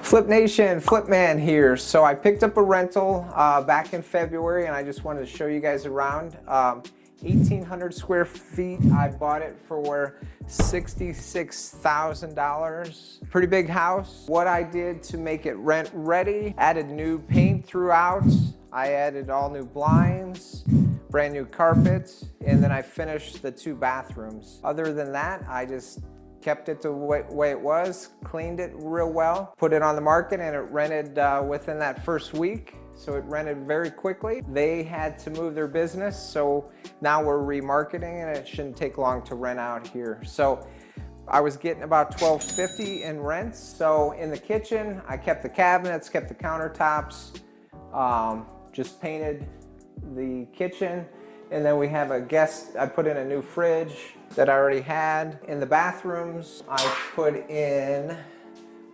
Flip Nation, Flip Man here. So I picked up a rental back in February and I just wanted to show you guys around. 1,800 square feet. I bought it for $66,000. Pretty big house. What I did to make it rent ready, added new paint throughout. I added all new blinds, brand new carpets, and then I finished the 2 bathrooms. Other than that, I just kept it the way it was, cleaned it real well, put it on the market, and it rented within that first week. So it rented very quickly. They had to move their business, so now we're remarketing and it shouldn't take long to rent out here. So I was getting about $1,250 in rents. So in the kitchen, I kept the cabinets, kept the countertops, just painted the kitchen. And then we have a guest, I put in a new fridge that I already had. In the bathrooms, I put in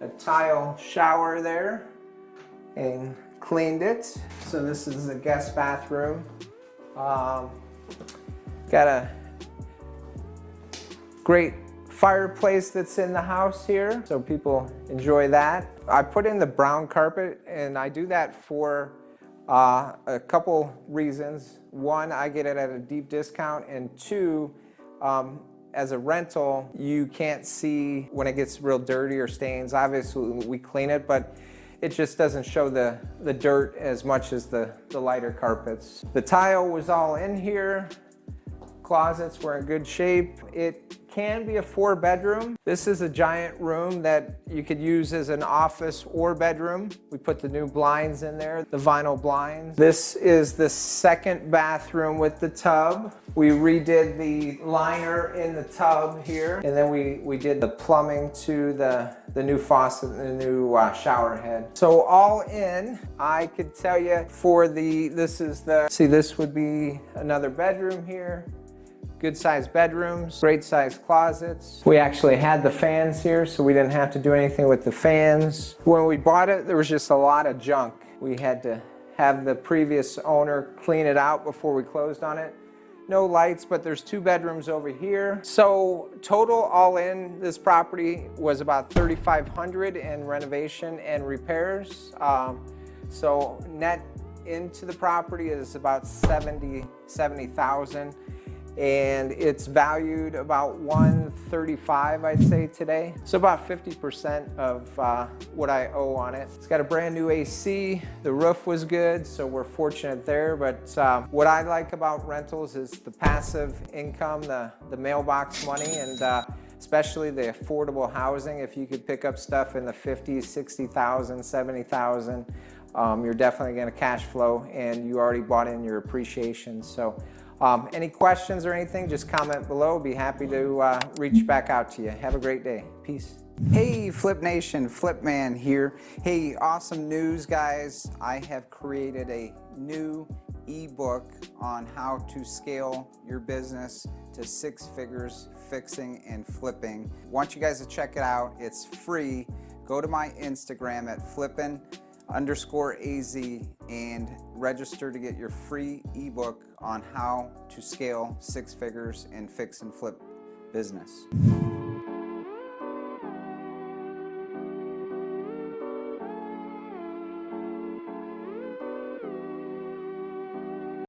a tile shower there and cleaned it. So this is the guest bathroom. Got a great fireplace that's in the house here, so people enjoy that. I put in the brown carpet, and I do that for a couple reasons. One, I get it at a deep discount, and 2, as a rental, you can't see when it gets real dirty or stains. Obviously, we clean it, but it just doesn't show the dirt as much as the lighter carpets. The tile was all in here. Closets were in good shape. It can be a 4-bedroom. This is a giant room that you could use as an office or bedroom. We put the new blinds in there, the vinyl blinds. This is the 2nd bathroom with the tub. We redid the liner in the tub here, and then we did the plumbing to the new faucet and the new shower head. So all in, I could tell you for this would be another bedroom here. Good sized bedrooms, great sized closets. We actually had the fans here, so we didn't have to do anything with the fans. When we bought it, there was just a lot of junk. We had to have the previous owner clean it out before we closed on it. No lights, but there's 2 bedrooms over here. So total all in, this property was about $3,500 in renovation and repairs. So net into the property is about $70,000. And it's valued about $135, I'd say, today. So about 50% of what I owe on it. It's got a brand new AC. The roof was good, so we're fortunate there. But what I like about rentals is the passive income, the mailbox money, and especially the affordable housing. If you could pick up stuff in the $50,000, $60,000, $70,000, you're definitely going to cash flow, and you already bought in your appreciation. So. Any questions or anything, just comment below. Be happy to reach back out to you. Have a great day. Peace. Hey, Flip Nation, Flip Man here. Hey, awesome news, guys. I have created a new ebook on how to scale your business to 6 figures, fixing and flipping. I want you guys to check it out. It's free. Go to my Instagram at flippin_AZ and register to get your free ebook on how to scale 6 figures and fix and flip business.